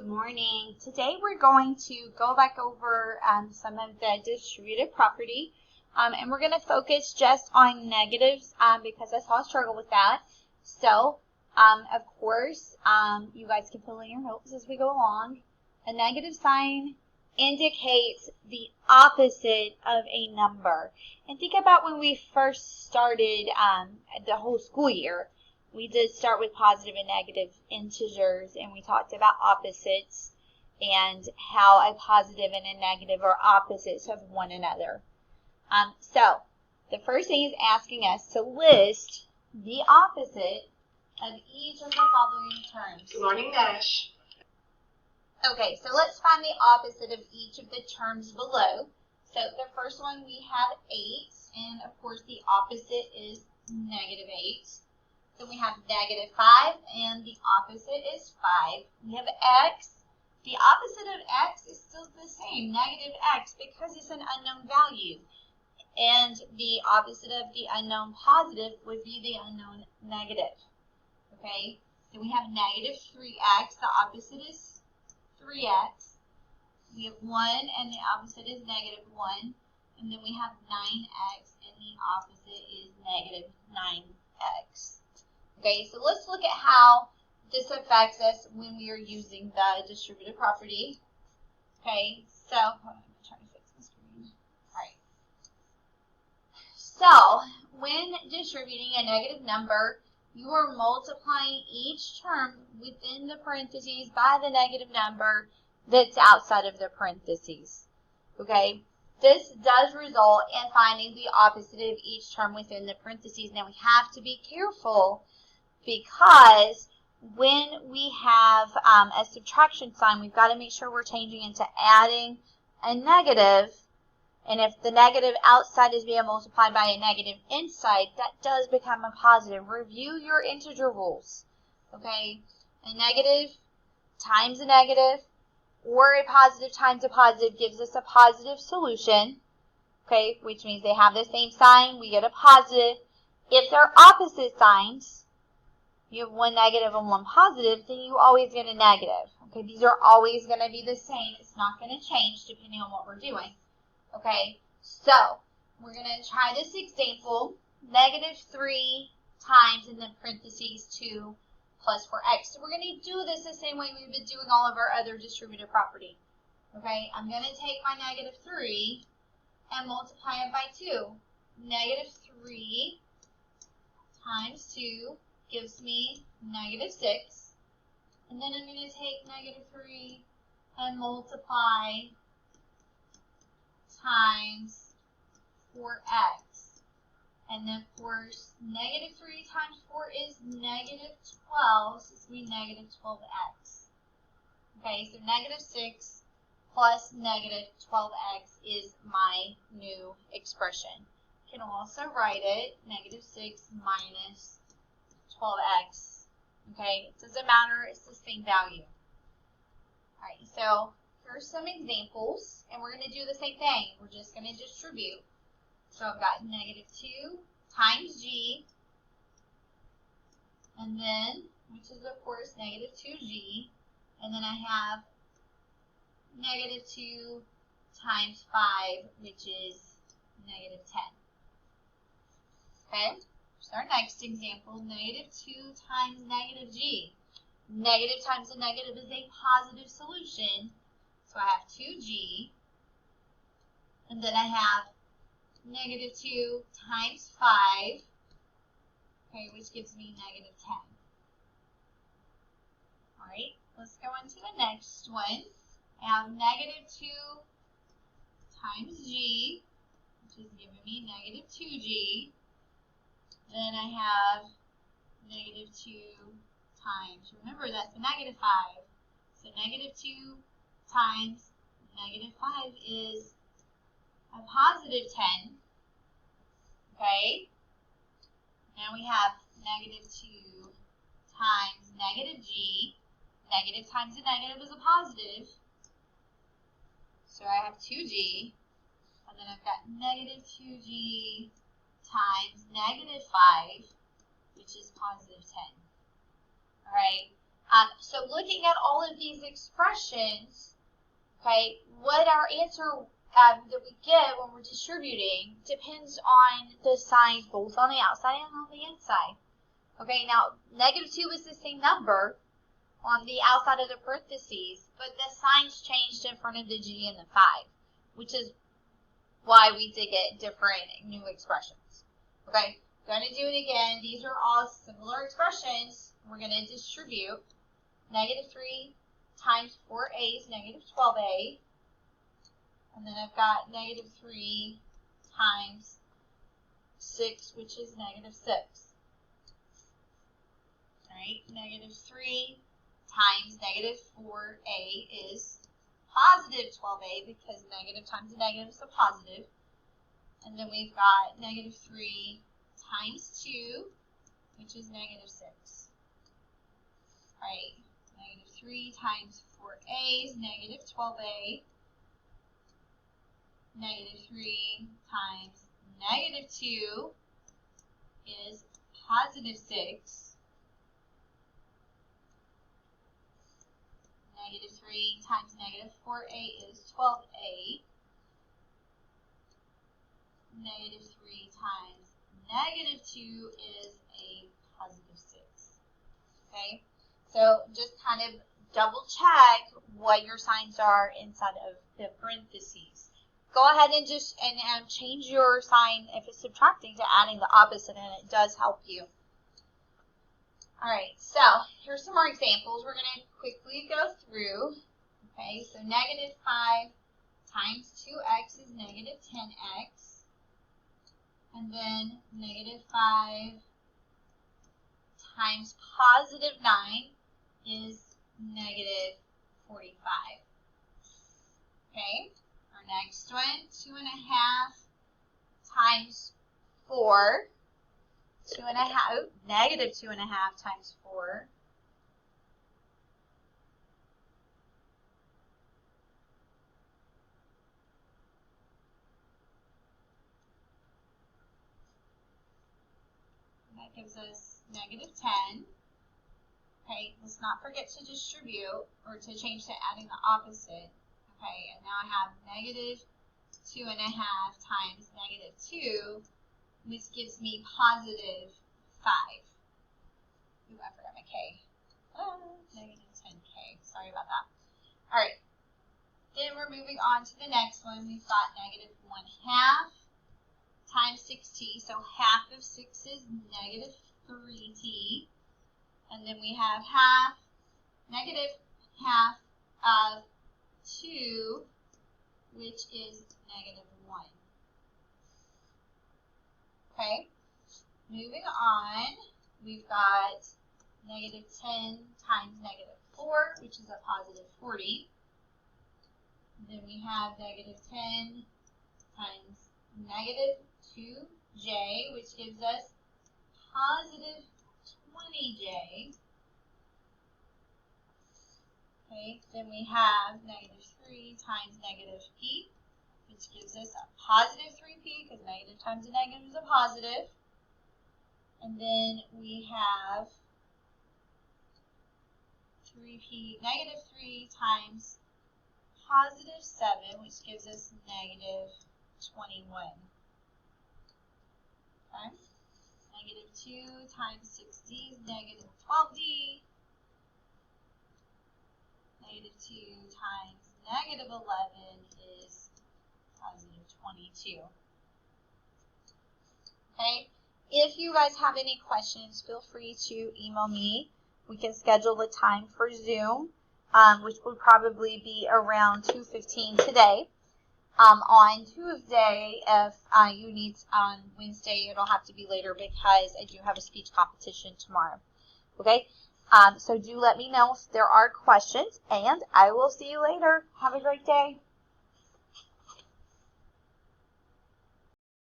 Good morning. Today we're going to go back over some of the distributive property, and we're going to focus just on negatives because I saw a struggle with that. So, of course, you guys can fill in your notes as we go along. A negative sign indicates the opposite of a number. And think about when we first started the whole school year. We did start with positive and negative integers, and we talked about opposites and how a positive and a negative are opposites of one another. So, the first thing is asking us to list the opposite of each of the following terms. Good morning, Nash. Okay, so let's find the opposite of each of the terms below. So, the first one we have 8, and of course the opposite is negative 8. Then we have negative 5, and the opposite is 5. We have x. The opposite of x is still the same, negative x, because it's an unknown value. And the opposite of the unknown positive would be the unknown negative. Okay, then we have negative 3x. The opposite is 3x. We have 1, and the opposite is negative 1. And then we have 9x, and the opposite is negative 9x. Okay, so let's look at how this affects us when we are using the distributive property. Okay, so hold on, I'm trying to fix my screen. Alright. So, when distributing a negative number, you are multiplying each term within the parentheses by the negative number that's outside of the parentheses. Okay, this does result in finding the opposite of each term within the parentheses. Now, we have to be careful because when we have a subtraction sign, we've got to make sure we're changing into adding a negative. And if the negative outside is being multiplied by a negative inside, that does become a positive. Review your integer rules. Okay? A negative times a negative or a positive times a positive gives us a positive solution. Okay? Which means they have the same sign. We get a positive. If they're opposite signs, you have one negative and one positive, then you always get a negative. Okay, these are always going to be the same. It's not going to change depending on what we're doing. Okay, so we're going to try this example. Negative 3 times, in the parentheses, 2 plus 4x. So we're going to do this the same way we've been doing all of our other distributive property. Okay, I'm going to take my negative 3 and multiply it by 2. Negative 3 times 2 gives me negative 6, and then I'm going to take negative 3 and multiply times 4x. And then, of course, negative 3 times 4 is negative 12, so it's going to be negative 12x. Okay, so negative 6 plus negative 12x is my new expression. You can also write it negative 6 minus 12x. Okay, it doesn't matter, it's the same value. Alright, so here's some examples, and we're going to do the same thing. We're just going to distribute. So I've got negative 2 times g, and then, which is of course negative 2g, and then I have negative 2 times 5, which is negative 10. Okay? So our next example, negative 2 times negative g. Negative times a negative is a positive solution. So I have 2g. And then I have negative 2 times 5, okay, which gives me negative 10. Alright, let's go on to the next one. I have negative 2 times g, which is giving me negative 2g. Then I have negative 2 times, remember that's a negative 5, so negative 2 times negative 5 is a positive 10, okay? Now we have negative 2 times negative g, negative times a negative is a positive, so I have 2g, and then I've got negative 2g times negative 5, which is positive 10. Alright, So looking at all of these expressions, okay, what our answer that we get when we're distributing depends on the signs both on the outside and on the inside. Okay, now -2 is the same number on the outside of the parentheses, but the signs changed in front of the G and the 5, which is why we did get different new expressions. Okay, going to do it again. These are all similar expressions. We're going to distribute. -3 times 4a is -12a. And then I've got -3 times 6, which is -6. All right, -3 times -4a is +12a because negative times a negative is a positive. And then we've got -3 times 2, which is -6. All right, -3 times 4a is -12a. -3 times -2 is +6. -3 times -4a is 12a. -3 times -2 is a +6. Okay, so just kind of double check what your signs are inside of the parentheses. Go ahead and just change your sign if it's subtracting to adding the opposite, and it does help you. All right, so here's some more examples we're going to quickly go through. Okay, so -5 times 2x is -10x. And then -5 times +9 is -45. Okay, our next one, 2.5 times 4. -2.5 times 4. And that gives us -10. Okay, let's not forget to distribute or to change to adding the opposite. Okay, and now I have -2.5 times -2, which gives me +5. Ooh, I forgot my K. -10K. Sorry about that. All right. Then we're moving on to the next one. We've got -1/2 times 6t. So half of 6 is -3t. And then we have -half of 2, which is -1. Okay, moving on, we've got -10 times -4, which is a +40. Then we have -10 times -2j, which gives us +20j. Okay, then we have -3 times -p, which gives us a +3p, because negative times a negative is a positive. And then we have -3 times +7, which gives us -21. Okay, -2 times 6d is -12d. -2 times -11 is +22. Okay, if you guys have any questions, feel free to email me. We can schedule a time for Zoom, which would probably be around 2:15 today. On Tuesday, if you need on Wednesday, it'll have to be later because I do have a speech competition tomorrow. Okay, so do let me know if there are questions, and I will see you later. Have a great day.